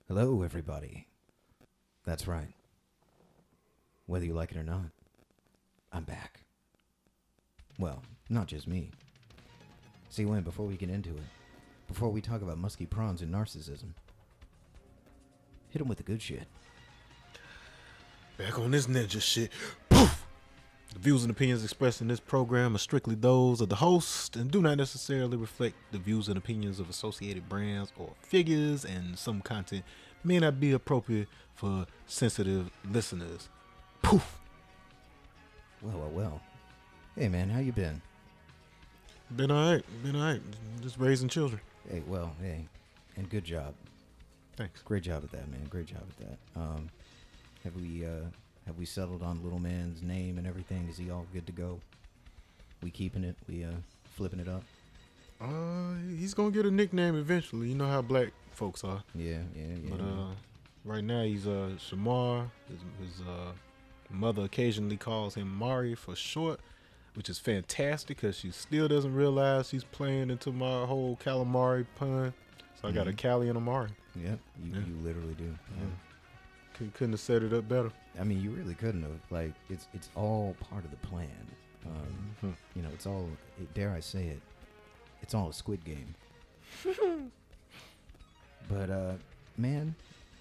Hello, everybody. That's right. Whether you like it or not, I'm back. Well, not just me. See, Wayne, before we get into it, before we talk about musky prawns and narcissism, hit him with the good shit. Back on this ninja shit. Poof! The views and opinions expressed in this program are strictly those of the host and do not necessarily reflect the views and opinions of associated brands or figures, and some content may not be appropriate for sensitive listeners. Poof! Well. Hey, man, how you been? Been alright. Just raising children. Hey, and good job. Thanks. Great job at that, man. Great job at that. Have we settled on little man's name and everything? Is he all good to go? We keeping it? We flipping it up? He's gonna get a nickname eventually. You know how black folks are. Yeah. But right now he's Shamar. His mother occasionally calls him Mari for short, which is fantastic because she still doesn't realize she's playing into my whole calamari pun. So I got a Callie and a Mari. Yep, you literally do. Yeah. Couldn't have set it up better. I mean, you really couldn't have. Like, it's all part of the plan. You know, it's all, dare I say it, it's all a Squid Game. But, man,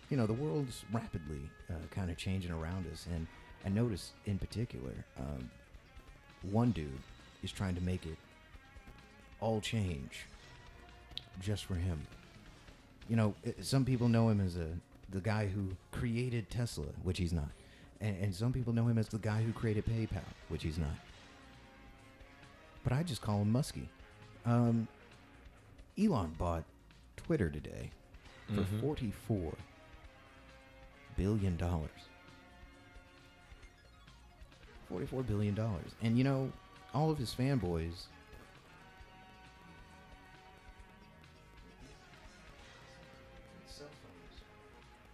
you know, the world's rapidly kind of changing around us. And I noticed in particular, one dude is trying to make it all change just for him. You know, some people know him as the guy who created Tesla, which he's not. And some people know him as the guy who created PayPal, which he's not. But I just call him Musky. Elon bought Twitter today for $44 billion. $44 billion. And, you know, all of his fanboys... Cell phones.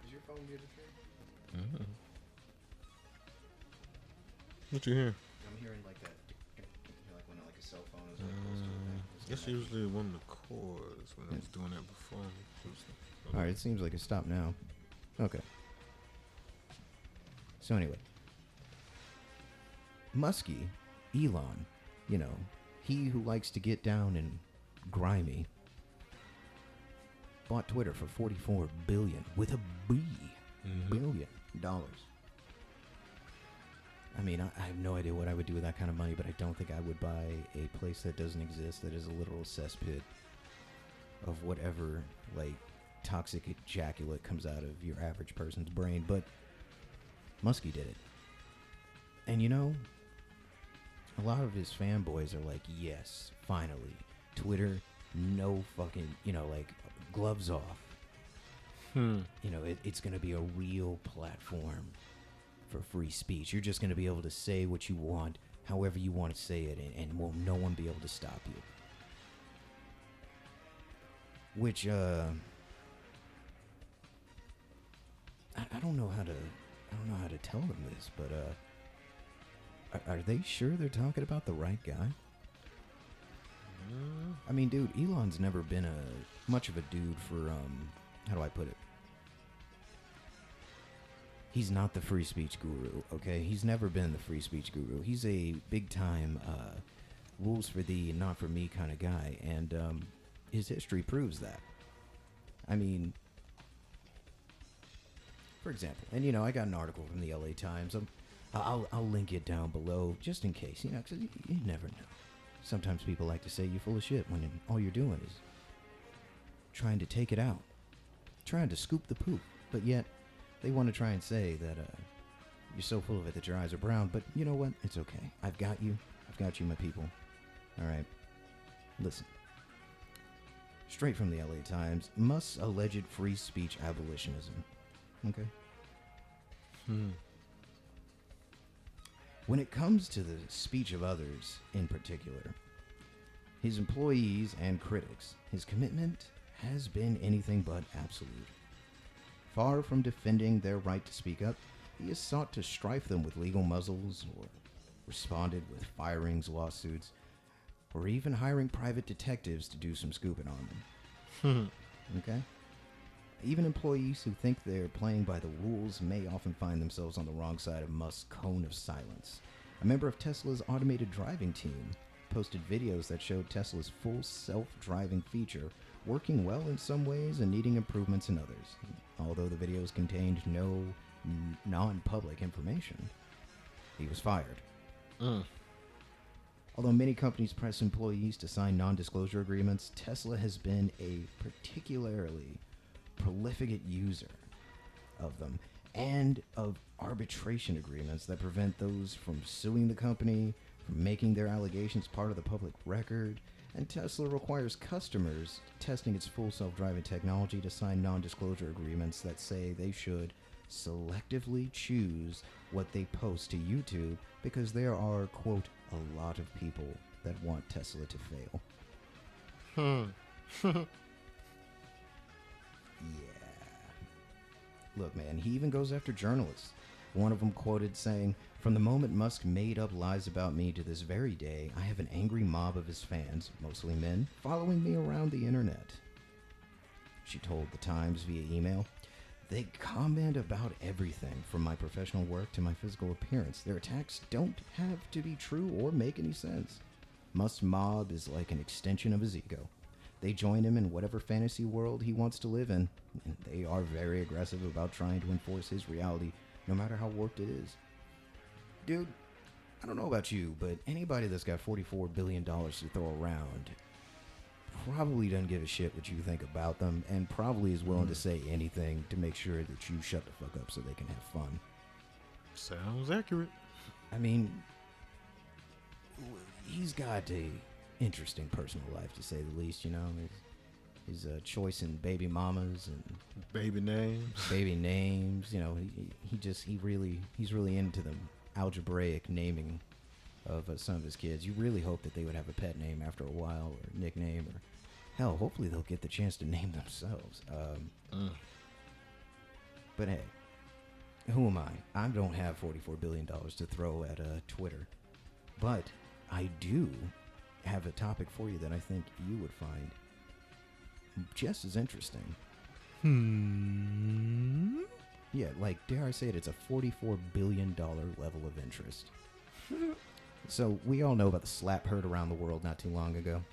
Is your phone good to trade? What you hear? I'm hearing like that, like when like a cell phone is like close to it. That's usually one of the chords when I was doing that before. All right, it seems like it stopped now. Okay. So anyway, Musky, Elon, you know, he who likes to get down and grimy, bought Twitter for $44 billion with a B. $billion. I mean, I have no idea what I would do with that kind of money, but I don't think I would buy a place that doesn't exist, that is a literal cesspit of whatever, like, toxic ejaculate comes out of your average person's brain. But Musky did it. And, you know, a lot of his fanboys are like, yes, finally, Twitter, no fucking, you know, like, gloves off. You know, it's going to be a real platform for free speech. You're just going to be able to say what you want, however you want to say it, and will no one be able to stop you. Which, I don't know how to tell them this, but are they sure they're talking about the right guy? I mean, dude, Elon's never been much of a dude for how do I put it? He's not the free speech guru, okay? He's never been the free speech guru. He's a big-time rules for thee and not for me kind of guy, and his history proves that. I mean, for example, and, you know, I got an article from the LA Times. I'll link it down below just in case, you know, because you never know. Sometimes people like to say you're full of shit when all you're doing is trying to take it out, trying to scoop the poop, but yet they want to try and say that you're so full of it that your eyes are brown. But you know what? It's okay. I've got you. I've got you, my people. All right. Listen. Straight from the LA Times. Musk's alleged free speech abolitionism. Okay? When it comes to the speech of others in particular, his employees and critics, his commitment has been anything but absolute. Far from defending their right to speak up, he has sought to strife them with legal muzzles, or responded with firings, lawsuits, or even hiring private detectives to do some scooping on them. Okay? Even employees who think they're playing by the rules may often find themselves on the wrong side of Musk's cone of silence. A member of Tesla's automated driving team posted videos that showed Tesla's full self-driving feature working well in some ways and needing improvements in others. Although the videos contained no non-public information, he was fired. Although many companies press employees to sign non-disclosure agreements, Tesla has been a particularly prolific user of them and of arbitration agreements that prevent those from suing the company, from making their allegations part of the public record. And Tesla requires customers testing its full self-driving technology to sign non-disclosure agreements that say they should selectively choose what they post to YouTube because there are, quote, a lot of people that want Tesla to fail. Yeah. Look, man, he even goes after journalists. One of them quoted saying, "From the moment Musk made up lies about me to this very day, I have an angry mob of his fans, mostly men, following me around the internet." She told the Times via email, "They comment about everything from my professional work to my physical appearance. Their attacks don't have to be true or make any sense. Musk's mob is like an extension of his ego. They join him in whatever fantasy world he wants to live in, and they are very aggressive about trying to enforce his reality, no matter how warped it is." Dude, I don't know about you, but anybody that's got $44 billion to throw around probably doesn't give a shit what you think about them, and probably is willing to say anything to make sure that you shut the fuck up so they can have fun. Sounds accurate. I mean, he's got a interesting personal life, to say the least, you know. His choice in baby mamas and baby names, you know. He's really into the algebraic naming of some of his kids. You really hope that they would have a pet name after a while, or a nickname, or hell, hopefully they'll get the chance to name themselves. But hey, who am I? I don't have $44 billion to throw at Twitter, but I do have a topic for you that I think you would find just as interesting. Yeah, like, dare I say it, it's a $44 billion level of interest. So, we all know about the slap heard around the world not too long ago.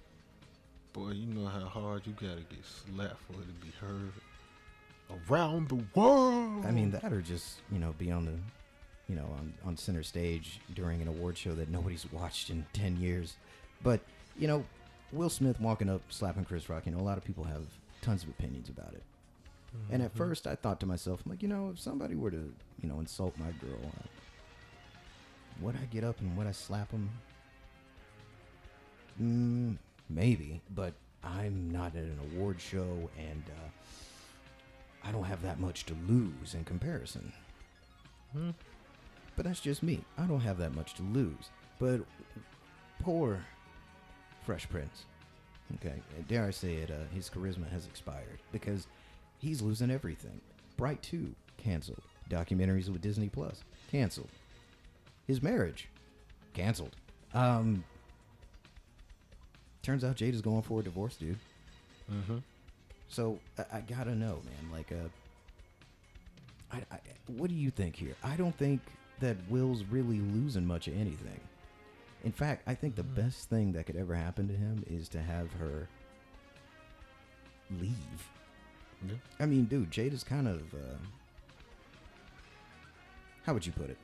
Boy, you know how hard you gotta get slapped for it to be heard around the world. I mean, that or just, you know, be on the, you know, on center stage during an award show that nobody's watched in 10 years. But, you know, Will Smith walking up, slapping Chris Rock, you know, a lot of people have tons of opinions about it. And at first I thought to myself, I'm like, you know, if somebody were to, you know, insult my girl, would I get up and would I slap him? Maybe, but I'm not at an award show, and I don't have that much to lose in comparison. But that's just me. I don't have that much to lose. But poor Fresh Prince, okay, dare I say it, his charisma has expired because he's losing everything. Bright 2, canceled. Documentaries with Disney Plus, canceled. His marriage, canceled. Turns out Jada's going for a divorce, dude. So I gotta know, man. Like, what do you think here? I don't think that Will's really losing much of anything. In fact, I think the best thing that could ever happen to him is to have her leave. Yeah. I mean, dude, Jada's kind of, how would you put it?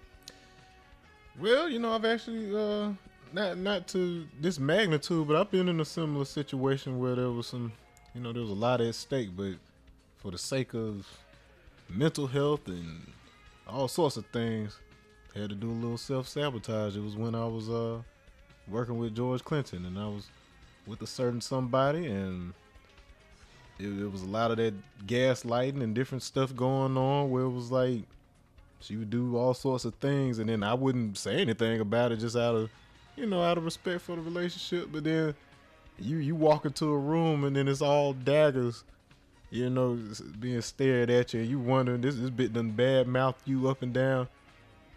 Well, you know, I've actually, not to this magnitude, but I've been in a similar situation where there was some, you know, there was a lot at stake, but for the sake of mental health and all sorts of things, had to do a little self-sabotage. It was when I was working with George Clinton, and I was with a certain somebody, and it was a lot of that gaslighting and different stuff going on where it was like she would do all sorts of things, and then I wouldn't say anything about it just out of, you know, out of respect for the relationship. But then you walk into a room and then it's all daggers, you know, being stared at you, and you wondering, this bit done bad mouth you up and down,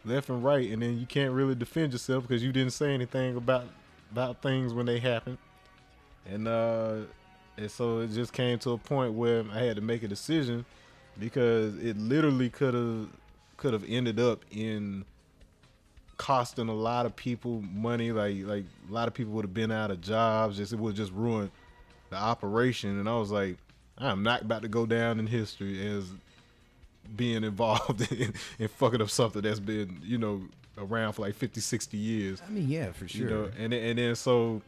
left and right, and then you can't really defend yourself because you didn't say anything about things when they happen. And And so it just came to a point where I had to make a decision because it literally could have ended up in costing a lot of people money. Like a lot of people would have been out of jobs. Just it would just ruin the operation. And I was like, I'm not about to go down in history as being involved in fucking up something that's been around for like 50, 60 years. I mean, yeah, for sure. And then so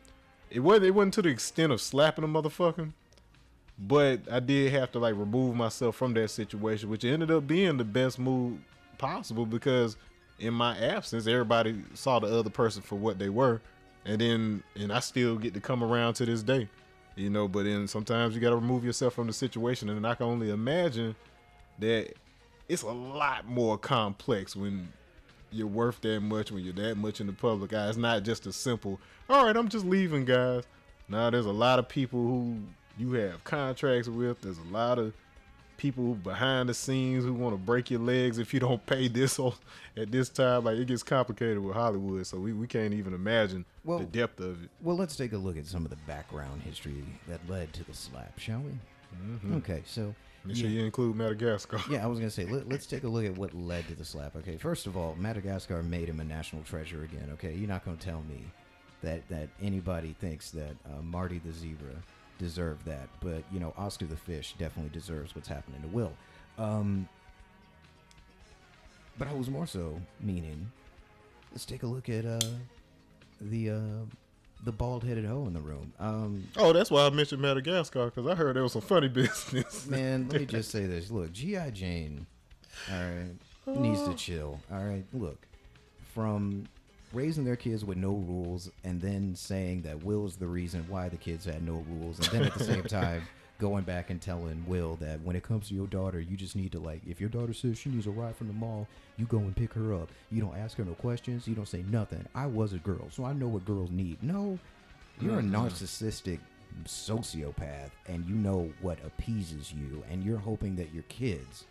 it wasn't to the extent of slapping a motherfucker, but I did have to like remove myself from that situation, which ended up being the best move possible because in my absence, everybody saw the other person for what they were, and I still get to come around to this day, But then sometimes you got to remove yourself from the situation, and I can only imagine that it's a lot more complex when you're worth that much, when you're that much in the public eye. It's not just a simple, all right, I'm just leaving, guys. Now there's a lot of people who you have contracts with. There's a lot of people behind the scenes who want to break your legs if you don't pay this at this time. Like, it gets complicated with Hollywood, so we can't even imagine the depth of it. Well, let's take a look at some of the background history that led to the slap, shall we? Mm-hmm. Okay, so make sure you include Madagascar. Yeah, I was going to say, let's take a look at what led to the slap. Okay, first of all, Madagascar made him a national treasure again. Okay, you're not going to tell me that anybody thinks that Marty the zebra deserved that. But, Oscar the fish definitely deserves what's happening to Will. But I was more so meaning, let's take a look at the bald-headed hoe in the room. That's why I mentioned Madagascar, because I heard there was some funny business. Man, let me just say this. Look, G.I. Jane, all right, needs to chill. All right, look, from raising their kids with no rules and then saying that Will's the reason why the kids had no rules, and then at the same time going back and telling Will that when it comes to your daughter, you just need to, like, if your daughter says she needs a ride from the mall, you go and pick her up. You don't ask her no questions. You don't say nothing. I was a girl, so I know what girls need. No, you're a narcissistic sociopath, and you know what appeases you, and you're hoping that your kids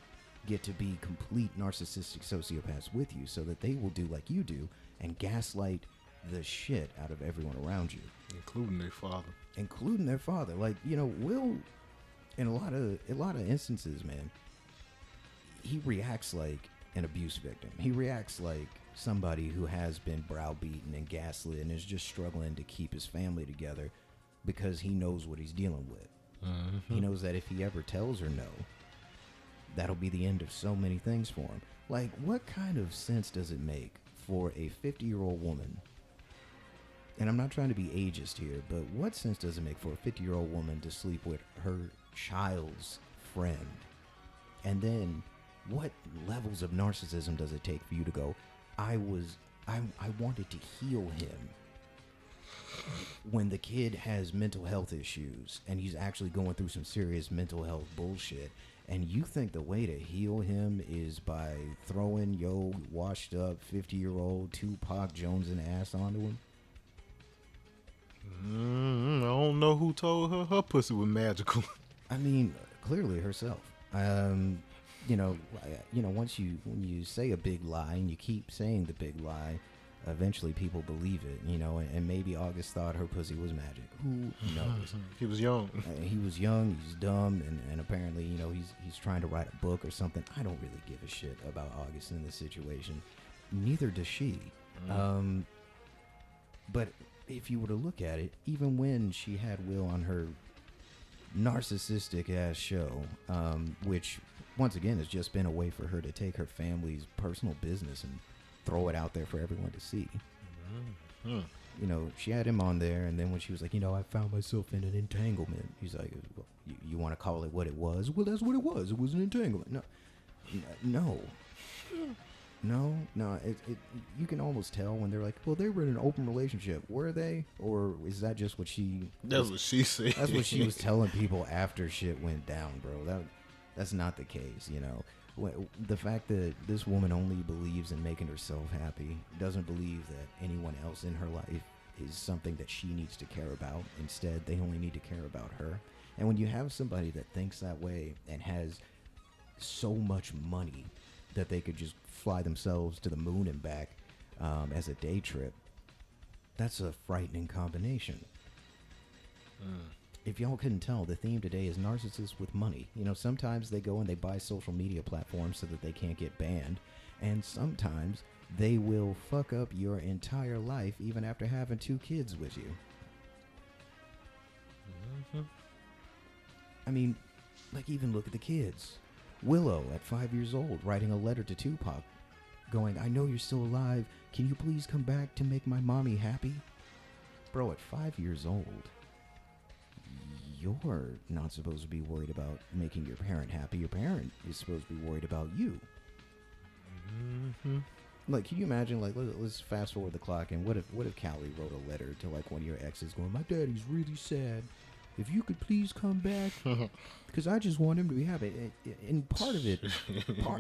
get to be complete narcissistic sociopaths with you so that they will do like you do and gaslight the shit out of everyone around you. Including their father. Like, Will, in a lot of instances, man, he reacts like an abuse victim. He reacts like somebody who has been browbeaten and gaslit and is just struggling to keep his family together because he knows what he's dealing with. Mm-hmm. He knows that if he ever tells her no, that'll be the end of so many things for him. Like, what kind of sense does it make for a 50-year-old woman, and I'm not trying to be ageist here, but what sense does it make for a 50-year-old woman to sleep with her child's friend? And then what levels of narcissism does it take for you to go, I wanted to heal him when the kid has mental health issues and he's actually going through some serious mental health bullshit, and you think the way to heal him is by throwing your washed up 50-year-old Tupac Jones and ass onto him? I don't know who told her pussy was magical. I mean, clearly herself. When you say a big lie and you keep saying the big lie, eventually people believe it, and maybe August thought her pussy was magic. Who knows? He was young. He was young, he's dumb, and apparently, he's trying to write a book or something. I don't really give a shit about August in this situation. Neither does she. But if you were to look at it, even when she had Will on her narcissistic ass show, which once again has just been a way for her to take her family's personal business and throw it out there for everyone to see. She had him on there, and then when she was like, I found myself in an entanglement, he's like, well, you want to call it what it was? Well, that's what it was. It was an entanglement. No, you can almost tell when they're like, well, they were in an open relationship. Were they? Or is that just what she... That's what she said. That's what she was telling people after shit went down, bro. That's not the case, The fact that this woman only believes in making herself happy, doesn't believe that anyone else in her life is something that she needs to care about. Instead, they only need to care about her. And when you have somebody that thinks that way and has so much money that they could just fly themselves to the moon and back as a day trip, that's a frightening combination. If y'all couldn't tell, the theme today is narcissists with money. You know, sometimes they go and they buy social media platforms so that they can't get banned. And sometimes they will fuck up your entire life even after having 2 kids with you. Mm-hmm. I mean, like, even look at the kids. Willow, at 5 years old, writing a letter to Tupac, going, I know you're still alive. Can you please come back to make my mommy happy? Bro, at 5 years old, you're not supposed to be worried about making your parent happy. Your parent is supposed to be worried about you. Mm-hmm. Like, can you imagine, like, let's fast forward the clock, and what if Callie wrote a letter to, like, one of your exes going, my daddy's really sad. If you could please come back, because I just want him to be happy. And part of it,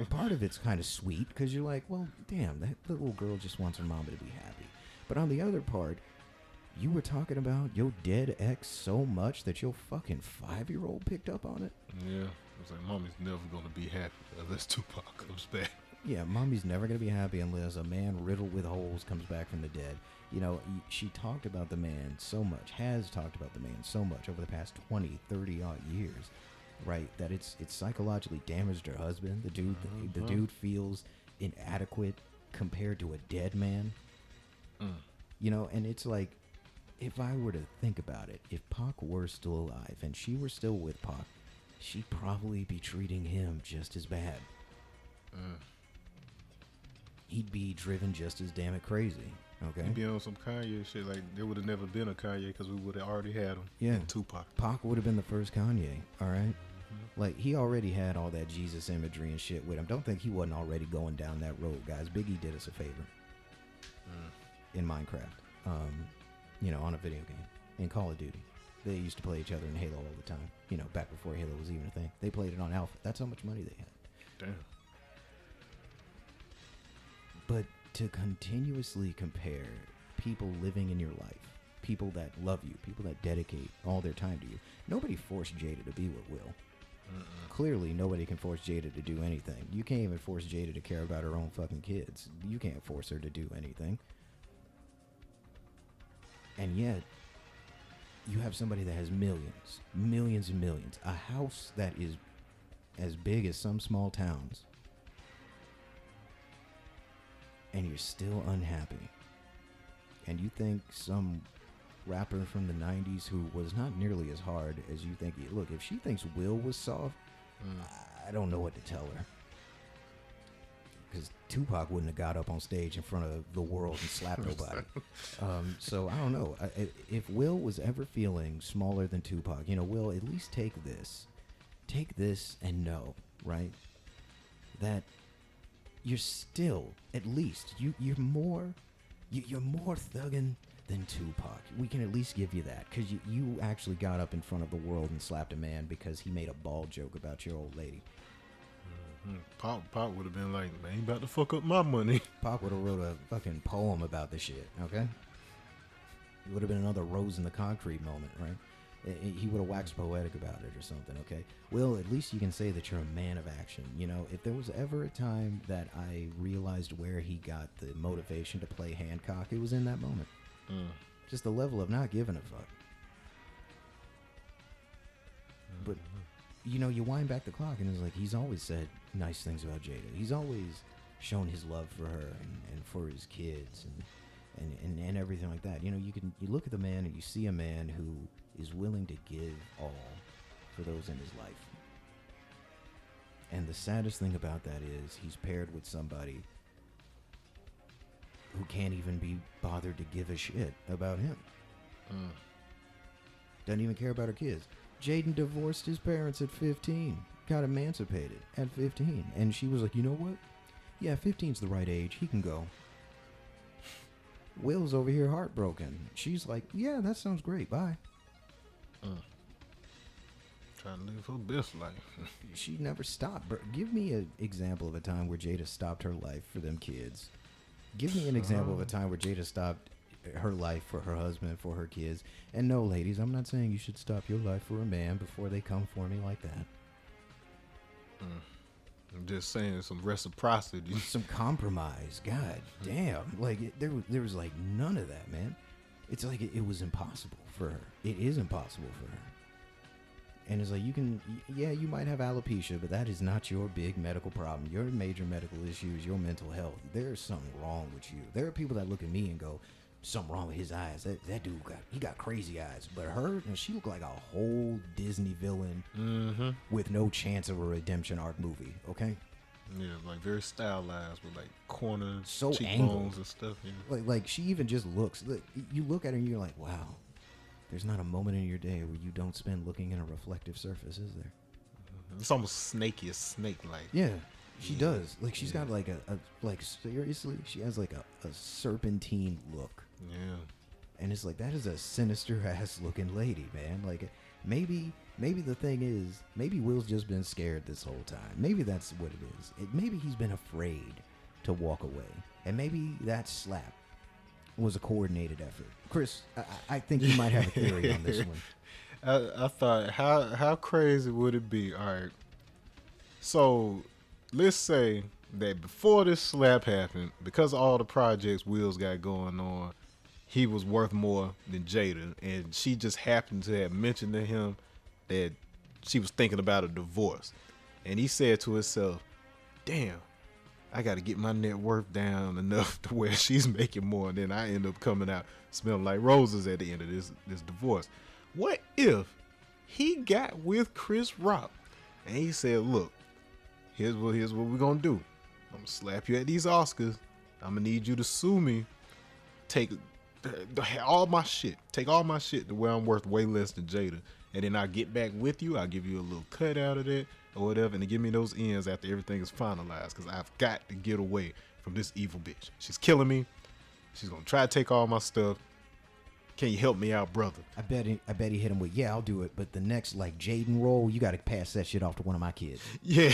part of it's kind of sweet, because you're like, well, damn, that little girl just wants her mama to be happy. But on the other part, you were talking about your dead ex so much that your fucking 5-year-old picked up on it? Yeah. I was like, mommy's never going to be happy unless Tupac comes back. Yeah, mommy's never going to be happy unless a man riddled with holes comes back from the dead. You know, she talked about the man so much, has talked about the man so much over the past 20, 30 odd years, right? That it's psychologically damaged her husband. The dude feels inadequate compared to a dead man. You know, and it's like, if I were to think about it, if Pac were still alive and she were still with Pac, she'd probably be treating him just as bad. He'd be driven just as damn it crazy. Okay. He'd be on some Kanye shit. Like, there would have never been a Kanye because we would have already had him. Yeah. And Tupac. Pac would have been the first Kanye. All right. Like, he already had all that Jesus imagery and shit with him. Don't think he wasn't already going down that road, guys. Biggie did us a favor in Minecraft. You know, on a video game. In Call of Duty. They used to play each other in Halo all the time. You know, back before Halo was even a thing. They played it on Alpha. That's how much money they had. Damn. But to continuously compare people living in your life, people that love you, people that dedicate all their time to you. Nobody forced Jada to be with Will. Clearly, nobody can force Jada to do anything. You can't even force Jada to care about her own fucking kids. You can't force her to do anything. And yet, you have somebody that has millions and millions. A house that is as big as some small towns. And you're still unhappy. And you think some rapper from the 90s who was not nearly as hard as you think. Look, if she thinks Will was soft, I don't know what to tell her. Because Tupac wouldn't have got up on stage in front of the world and slapped nobody. So I don't know. If Will was ever feeling smaller than Tupac, you know, Will, at least take this. Take this and know, right, that you're still, at least, you're more thugging than Tupac. We can at least give you that, because you actually got up in front of the world and slapped a man because he made a bald joke about your old lady. Pop would have been like, man, you about to fuck up my money. Pac would have wrote a fucking poem about this shit, okay? It would have been another Rose in the Concrete moment, right? He would have waxed poetic about it or something, okay? Well, at least you can say that you're a man of action. You know, if there was ever a time that I realized where he got the motivation to play Hancock, it was in that moment. Just the level of not giving a fuck. But, you know, you wind back the clock and it's like, he's always said nice things about Jada. He's always shown his love for her and for his kids and everything like that. You know, you look at the man and you see a man who is willing to give all for those in his life. And the saddest thing about that is he's paired with somebody who can't even be bothered to give a shit about him. Doesn't even care about her kids. Jaden divorced his parents at 15. Got emancipated at 15. And she was like, you know what? Yeah, 15's the right age. He can go. Will's over here heartbroken. She's like, yeah, that sounds great. Bye. Trying to live her best life. She never stopped. Give me an example of a time where Jada stopped her life for them kids. Give me an example of a time where Jada stopped her life for her husband, for her kids. And no, ladies, I'm not saying you should stop your life for a man before they come for me like that. I'm just saying some reciprocity. Some compromise. God damn. Like, there was like none of that, man. It's like it was impossible for her. It is impossible for her. And it's like, you might have alopecia, but that is not your big medical problem. Your major medical issue is your mental health. There's something wrong with you. There are people that look at me and go, something wrong with his eyes. That dude got crazy eyes. But her, she looked like a whole Disney villain with no chance of a redemption arc movie. Okay. Yeah, like very stylized with like corners, so cheekbones angled and stuff. Yeah. Like she even just looks. You look at her and you're like, wow. There's not a moment in your day where you don't spend looking in a reflective surface, is there? It's almost snaky, snake-like. Yeah, she does. Like she's got like like seriously, she has like a serpentine look. Yeah. And it's like, that is a sinister ass looking lady, man. Like maybe the thing is, maybe Will's just been scared this whole time. Maybe that's what it is. Maybe he's been afraid to walk away, and maybe that slap was a coordinated effort. Chris, I think you might have a theory on this one. I thought, how crazy would it be? All right. So let's say that before this slap happened, because of all the projects Will's got going on, he was worth more than Jada. And she just happened to have mentioned to him that she was thinking about a divorce. And he said to himself, damn, I got to get my net worth down enough to where she's making more, and then I end up coming out smelling like roses at the end of this divorce. What if he got with Chris Rock and he said, look, here's what we're going to do. I'm going to slap you at these Oscars. I'm going to need you to sue me. Take all my shit. Take all my shit to where I'm worth way less than Jada. And then I'll get back with you. I'll give you a little cut out of that or whatever, and to give me those ends after everything is finalized, because I've got to get away from this evil bitch. She's killing me. She's gonna try to take all my stuff. Can you help me out, brother? I bet he hit him with, yeah, I'll do it, but the next like Jaden role, you got to pass that shit off to one of my kids. Yeah,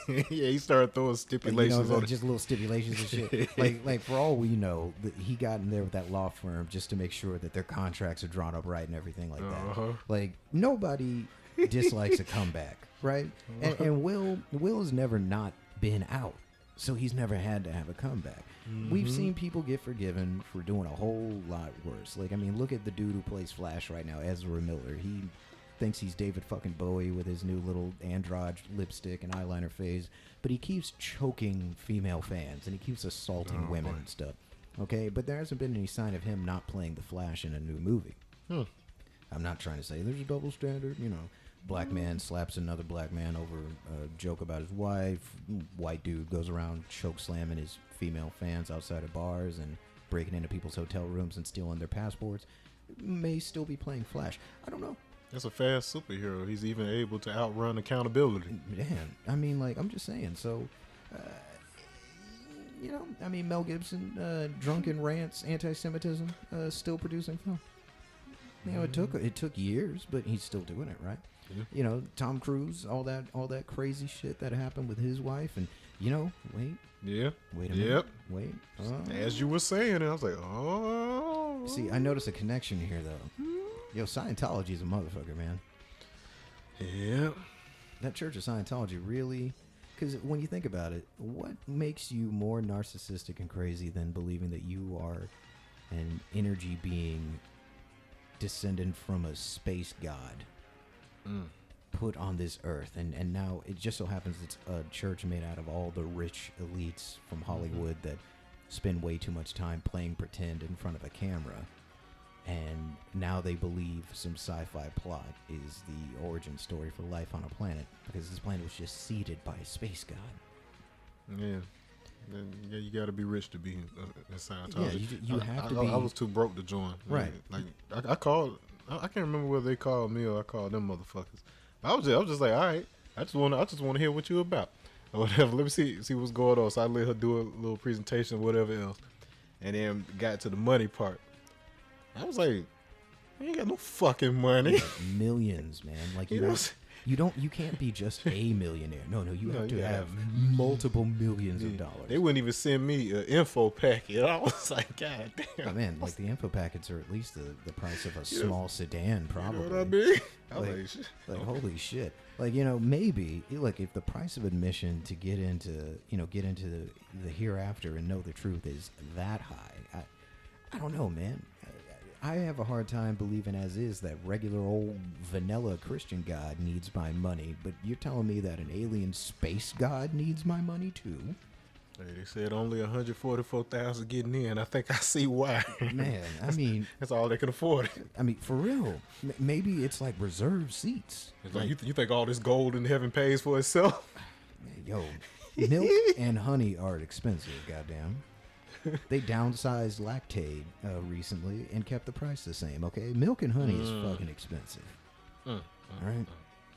yeah. He started throwing stipulations on just little stipulations and shit. like for all we know, he got in there with that law firm just to make sure that their contracts are drawn up right and everything like that. Like nobody dislikes a comeback, right? And Will has never not been out, so he's never had to have a comeback. We've seen people get forgiven for doing a whole lot worse. Like, I mean, look at the dude who plays Flash right now, Ezra Miller. He thinks he's David fucking Bowie with his new little android lipstick and eyeliner phase, but he keeps choking female fans and he keeps assaulting women and stuff. Okay, but there hasn't been any sign of him not playing the Flash in a new movie. I'm not trying to say there's a double standard, Black man slaps another black man over a joke about his wife. White dude goes around choke slamming his female fans outside of bars and breaking into people's hotel rooms and stealing their passports. May still be playing Flash. I don't know. That's a fast superhero. He's even able to outrun accountability. Man, I mean, like, I'm just saying. So, I mean, Mel Gibson, drunken rants, anti-Semitism, still producing film. It took years, but he's still doing it, right? Yeah. Tom Cruise, all that crazy shit that happened with his wife, and wait a minute, wait. As you were saying, I was like, oh. See, I noticed a connection here, though. Yo, Scientology is a motherfucker, man. Yeah. That Church of Scientology really, because when you think about it, what makes you more narcissistic and crazy than believing that you are an energy being descendant from a space god put on this earth, and now it just so happens it's a church made out of all the rich elites from Hollywood that spend way too much time playing pretend in front of a camera, and now they believe some sci-fi plot is the origin story for life on a planet because this planet was just seeded by a space god. Yeah, you got to be rich to be in Scientology. Yeah, you have to be. I was too broke to join. Right. Like I called. I can't remember whether they called me or I called them motherfuckers. I was just like, all right. I just want to hear what you about or whatever. Let me see what's going on. So I let her do a little presentation, or whatever else, and then got to the money part. I was like, I ain't got no fucking money. Millions, man. Like you can't be just a millionaire. No, you have to have multiple millions of dollars. They wouldn't even send me an info packet. I was like, God damn. Oh, man, like the info packets are at least the price of a small sedan, probably. You know what I mean? I was like, holy shit. Like, maybe like if the price of admission to get into the hereafter and know the truth is that high, I don't know, man. I have a hard time believing as is that regular old vanilla Christian God needs my money, but you're telling me that an alien space God needs my money too? Hey, they said only 144,000 getting in. I think I see why. Man, I mean, that's all they can afford. I mean, for real. Maybe it's like reserved seats. It's like you think all this gold in heaven pays for itself? Yo, milk and honey are expensive, goddamn. They downsized Lactaid recently and kept the price the same, okay? Milk and honey is fucking expensive. All right?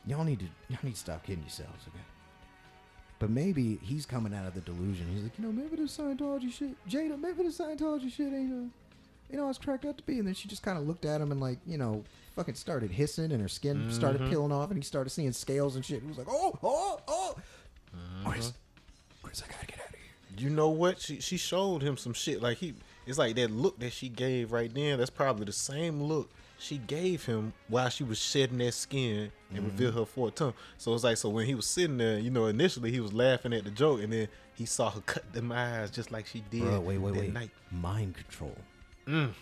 Y'all need to stop kidding yourselves, okay? But maybe he's coming out of the delusion. He's like, maybe the Scientology shit, Jada, maybe the Scientology shit ain't, it's cracked up to be. And then she just kind of looked at him and like, fucking started hissing and her skin started peeling off and he started seeing scales and shit. He was like, oh. Chris, I gotta get out of here. You know what? She showed him some shit. Like it's like that look that she gave right then. That's probably the same look she gave him while she was shedding that skin and revealed her fourth tongue. So it's like, so when he was sitting there, initially he was laughing at the joke, and then he saw her cut them eyes just like she did. Bro, wait. Night. Mind control.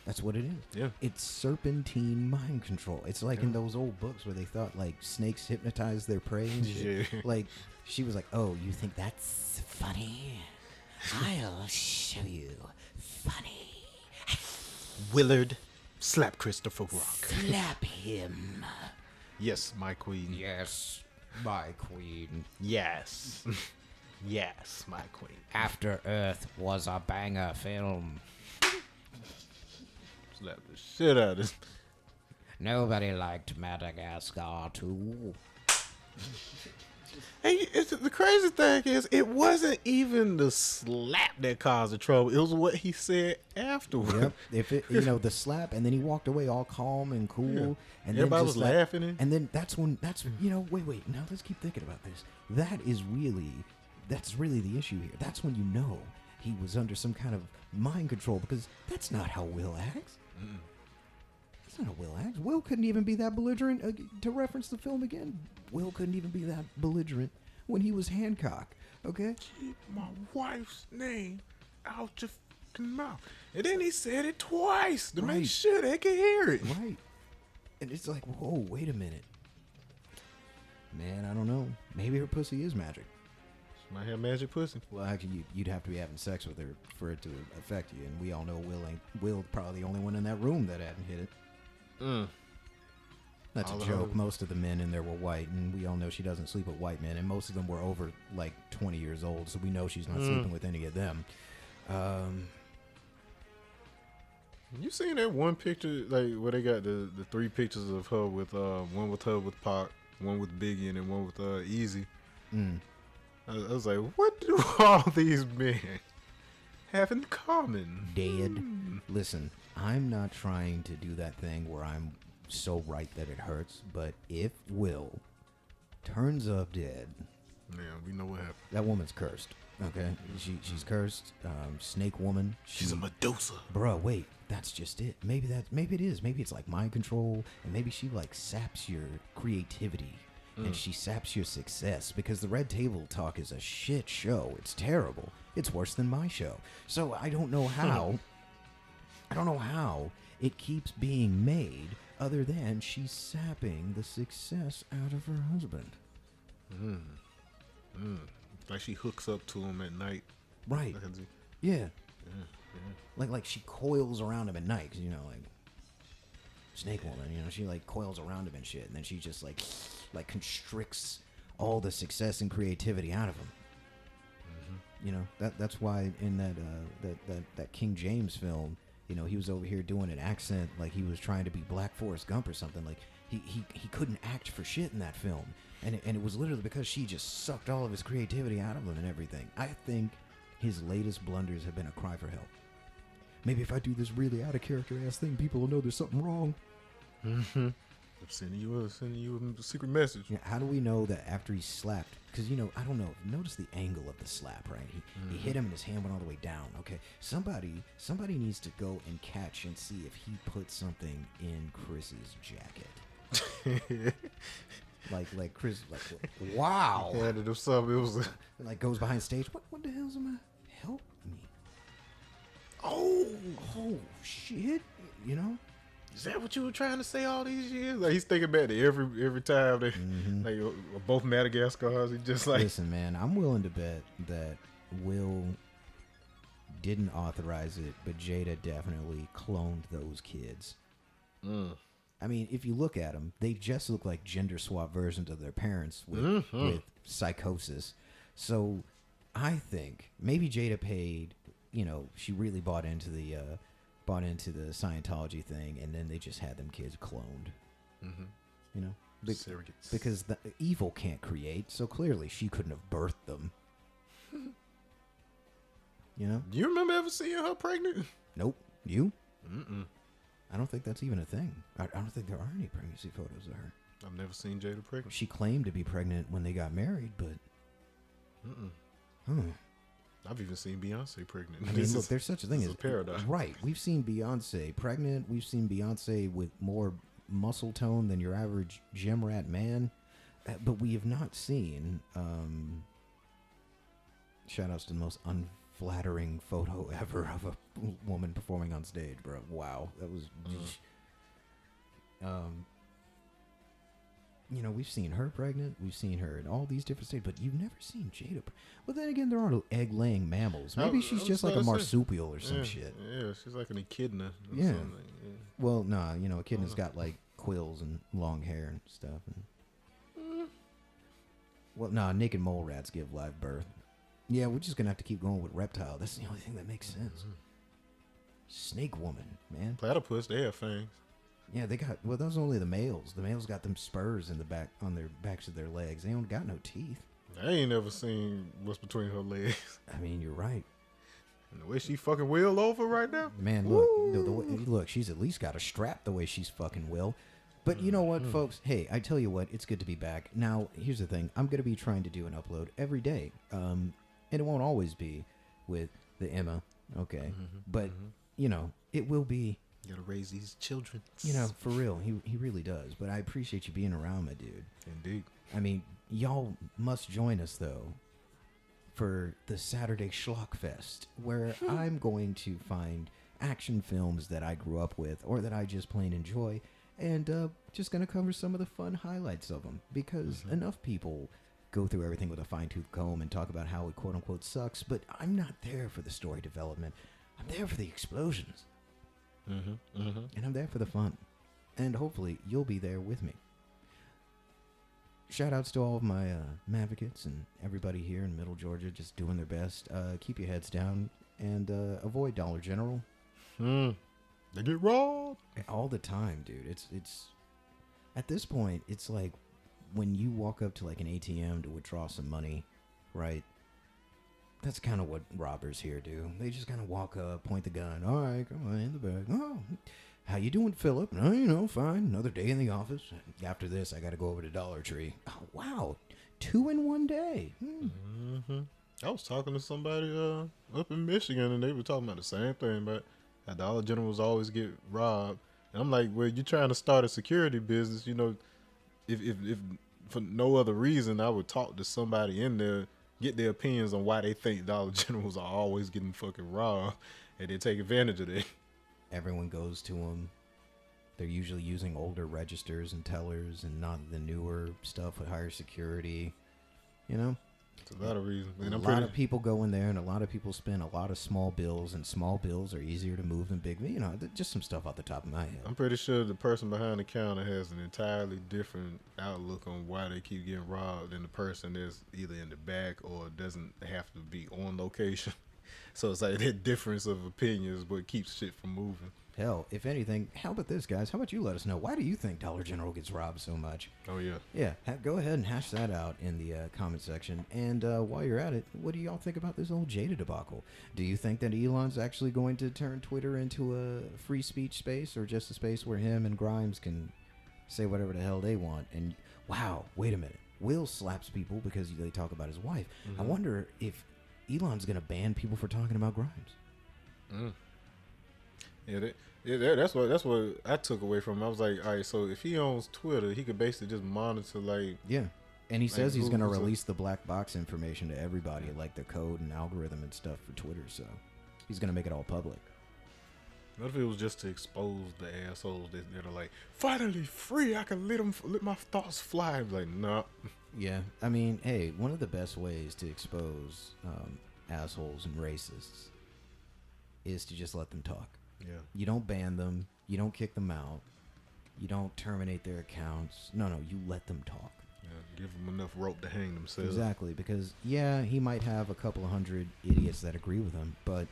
That's what it is. Yeah. It's serpentine mind control. It's like in those old books where they thought like snakes hypnotized their prey and shit. Yeah. Like she was like, oh, you think that's funny? I'll show you funny. Willard, slap Christopher Rock. Slap him. Yes, my queen. Yes, my queen. Yes. Yes, my queen. After Earth was a banger film. Slap the shit out of this. Nobody liked Madagascar 2. Hey, the crazy thing is, it wasn't even the slap that caused the trouble. It was what he said afterward. Yep. If it, the slap, and then he walked away all calm and cool, and everybody then was laughing. And then that's wait. Now let's keep thinking about this. That's really the issue here. That's when he was under some kind of mind control, because that's not how Will acts. That's not how Will acts. Will couldn't even be that belligerent. To reference the film again, Will couldn't even be that belligerent when he was Hancock. Okay? Keep my wife's name out your fucking mouth. And then he said it twice to make sure they could hear it. Right. And it's like, whoa, wait a minute. Man, I don't know. Maybe her pussy is magic. She might have magic pussy. Well, actually, you'd have to be having sex with her for it to affect you. And we all know Will probably the only one in that room that hadn't hit it. That's a joke. Most of the men in there were white, and we all know she doesn't sleep with white men, and most of them were over like 20 years old, so we know she's not sleeping with any of them. You seen that one picture, like where they got the 3 pictures of her with one with her with Pac, one with Biggie, and then one with Easy? I was like, what do all these men have in common? Dead. Listen, I'm not trying to do that thing where I'm so right that it hurts, but if Will turns up dead, yeah, we know what happened. That woman's cursed. Okay, she's cursed. Snake woman. She's a Medusa. Bro, wait, that's just it. Maybe it is. Maybe it's like mind control, and maybe she like saps your creativity. And she saps your success, because the Red Table Talk is a shit show. It's terrible. It's worse than my show. So I don't know how. It keeps being made, other than she's sapping the success out of her husband. Like she hooks up to him at night. Right. Yeah. Like she coils around him at night, 'cause like Snake Woman, she like coils around him and shit, and then she just like constricts all the success and creativity out of him. That's why in that King James film, he was over here doing an accent like he was trying to be Black Forrest Gump or something. Like he couldn't act for shit in that film, and it was literally because she just sucked all of his creativity out of him and everything. I think his latest blunders have been a cry for help. Maybe if I do this really out of character ass thing, people will know there's something wrong. I'm sending you a secret message. Yeah, how do we know that after he slapped? Because I don't know. Notice the angle of the slap, right? He hit him and his hand went all the way down. Okay, somebody needs to go and catch and see if he put something in Chris's jacket. like Chris, wow. Yeah, handed him something. It was like goes behind stage. What the hell's am I? Help me! Oh shit! is that what you were trying to say all these years? Like, he's thinking back to every time they like both Madagascars. He just like, listen, man, I'm willing to bet that Will didn't authorize it, but Jada definitely cloned those kids. I mean, if you look at them, they just look like gender swap versions of their parents with psychosis. So I think maybe Jada paid, she really bought into the Scientology thing, and then they just had them kids cloned. surrogates. Because the evil can't create, so clearly she couldn't have birthed them. Do you remember ever seeing her pregnant? Nope. You? I don't think that's even a thing. I don't think there are any pregnancy photos of her. I've never seen Jada pregnant. She claimed to be pregnant when they got married, but... I've even seen Beyonce pregnant. I mean, look, there's such a thing as... a paradox. Right. We've seen Beyonce pregnant. We've seen Beyonce with more muscle tone than your average gym rat man. But we have not seen... shout-outs to the most unflattering photo ever of a woman performing on stage, bro. Wow. That was... we've seen her pregnant. We've seen her in all these different states, but you've never seen Jada. Well, then again, there are egg-laying mammals. Maybe she's just like a marsupial or some shit. Yeah, she's like an echidna. Yeah. Well, nah, echidna's got like quills and long hair and stuff. Well, nah, naked mole rats give live birth. Yeah, we're just gonna have to keep going with reptile. That's the only thing that makes sense. Snake woman, man. Platypus, they have fangs. Yeah, those are only the males. The males got them spurs in the back on their backs of their legs. They don't got no teeth. I ain't never seen what's between her legs. I mean, you're right. And the way she fucking Will over right now. Man, look, look, she's at least got a strap the way she's fucking Will. But you know what, folks? Hey, I tell you what, it's good to be back. Now, here's the thing. I'm going to be trying to do an upload every day. And it won't always be with the Emma, okay? But, it will be. You gotta raise these children. For real. He really does. But I appreciate you being around, my dude. Indeed. I mean, y'all must join us, though, for the Saturday Schlockfest, where I'm going to find action films that I grew up with or that I just plain enjoy, and just going to cover some of the fun highlights of them, because enough people go through everything with a fine-tooth comb and talk about how it quote-unquote sucks, but I'm not there for the story development. I'm there for the explosions. And I'm there for the fun. And hopefully you'll be there with me. Shout outs to all of my Mavocats and everybody here in Middle Georgia just doing their best. Keep your heads down and avoid Dollar General. They get robbed all the time, dude. It's at this point, it's like when you walk up to like an ATM to withdraw some money, right? That's kind of what robbers here do. They just kind of walk up, point the gun. All right, come on, in the bag. Oh, how you doing, Philip? Oh, fine. Another day in the office. After this, I got to go over to Dollar Tree. Oh, wow. 2 in 1 day. I was talking to somebody up in Michigan, and they were talking about the same thing, but how Dollar Generals always get robbed. And I'm like, well, you're trying to start a security business. If for no other reason, I would talk to somebody in there, get their opinions on why they think Dollar Generals are always getting fucking robbed, and they take advantage of that. Everyone goes to them. They're usually using older registers and tellers and not the newer stuff with higher security. It's a lot of reasons. A lot of people go in there, and a lot of people spend a lot of small bills, and small bills are easier to move than big. Just some stuff off the top of my head. I'm pretty sure the person behind the counter has an entirely different outlook on why they keep getting robbed than the person that's either in the back or doesn't have to be on location. So it's like that difference of opinions, but keeps shit from moving. Hell, if anything, how about this, guys? How about you let us know? Why do you think Dollar General gets robbed so much? Oh, yeah. Yeah, go ahead and hash that out in the comment section. And while you're at it, what do y'all think about this old Jada debacle? Do you think that Elon's actually going to turn Twitter into a free speech space, or just a space where him and Grimes can say whatever the hell they want? And, wow, wait a minute. Will slaps people because they talk about his wife. I wonder if Elon's going to ban people for talking about Grimes. Yeah, that's what I took away from him. I was like, all right, so if he owns Twitter, he could basically just monitor, like... Yeah, and he says he's going to release the black box information to everybody, like the code and algorithm and stuff for Twitter, so he's going to make it all public. What if it was just to expose the assholes that are like, finally free, I can let my thoughts fly. Like, nah. Yeah, I mean, hey, one of the best ways to expose assholes and racists is to just let them talk. Yeah. You don't ban them. You don't kick them out. You don't terminate their accounts. No, you let them talk. Yeah, give them enough rope to hang themselves. Exactly, because, yeah, he might have a couple of hundred idiots that agree with him, but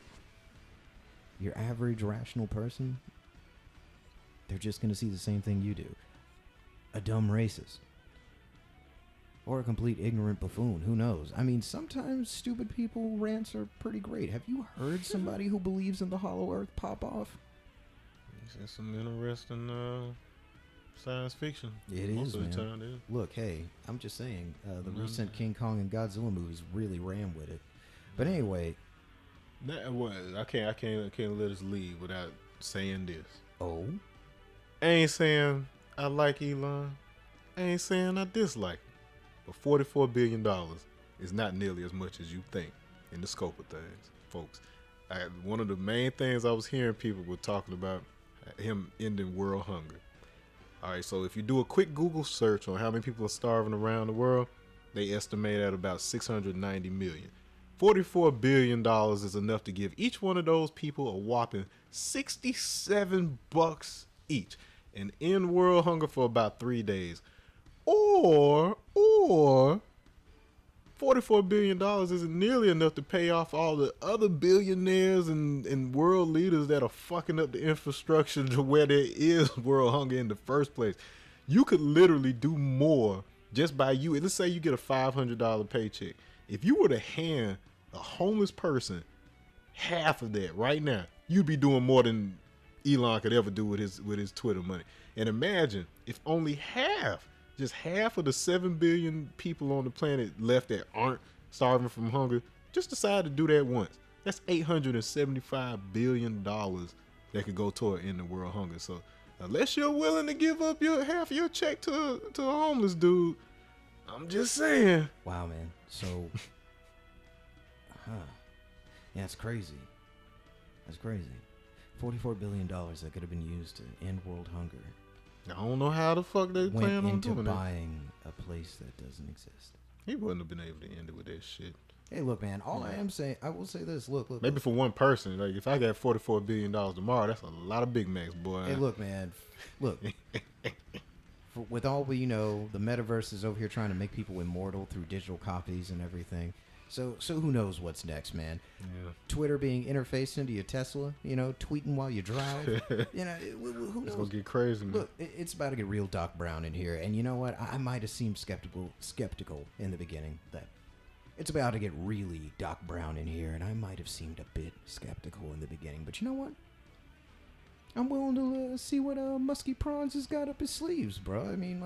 your average rational person, they're just going to see the same thing you do. A dumb racist. Or a complete ignorant buffoon. Who knows? I mean, sometimes stupid people rants are pretty great. Have you heard somebody who believes in the hollow earth pop off? It's some interesting science fiction. It Most is, of man. the time, it is. Look, hey, I'm just saying, the recent King Kong and Godzilla movies really ran with it. But anyway, I can't let us leave without saying this. oh, I ain't saying I like Elon. I ain't saying I dislike him. But $44 billion is not nearly as much as you think in the scope of things, folks. One of the main things I was hearing people were talking about him ending world hunger. All right, so if you do a quick Google search on how many people are starving around the world, they estimate at about 690 million. $44 billion is enough to give each one of those people a whopping $67 each and end world hunger for about 3 days. Or $44 billion isn't nearly enough to pay off all the other billionaires and world leaders that are fucking up the infrastructure to where there is world hunger in the first place. You could literally do more just by you. Let's say you get a $500 paycheck. If you were to hand a homeless person half of that right now, you'd be doing more than Elon could ever do with his Twitter money. And imagine if only just half of the 7 billion people on the planet left that aren't starving from hunger just decide to do that once. That's $875 billion that could go toward ending world hunger. So unless you're willing to give up half of your check to a homeless dude, I'm just saying. wow, man. So, yeah, it's crazy. That's crazy. $44 billion that could have been used to end world hunger I don't know how the fuck they plan went on into doing it. buying a place that doesn't exist. He wouldn't have been able to end it with that shit. Hey, look, man. I will say this. Look. Maybe for one person, like if I got $44 billion tomorrow, that's a lot of Big Macs, boy. Hey, look, man. Look. With all we know, the metaverse is over here trying to make people immortal through digital copies and everything. So who knows what's next, man? Yeah. Twitter being interfaced into your Tesla, tweeting while you drive. Who knows? It's gonna get crazy, man. Look, it's about to get real Doc Brown in here, and you know what? I might have seemed skeptical in the beginning. That it's about to get really Doc Brown in here, and I might have seemed a bit skeptical in the beginning. But you know what? I'm willing to see what Musky Prawns has got up his sleeves, bro. I mean,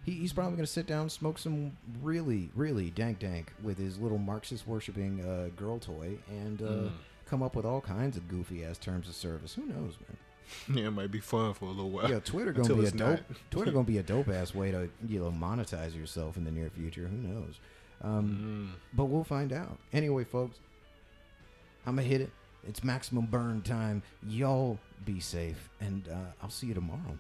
he's probably going to sit down and smoke some really, really dank with his little Marxist-worshipping girl toy and come up with all kinds of goofy-ass terms of service. Who knows, man? Yeah, it might be fun for a little while. Yeah, Twitter going to be a dope-ass way to monetize yourself in the near future. Who knows? But we'll find out. Anyway, folks, I'm going to hit it. It's maximum burn time. Y'all be safe, and I'll see you tomorrow.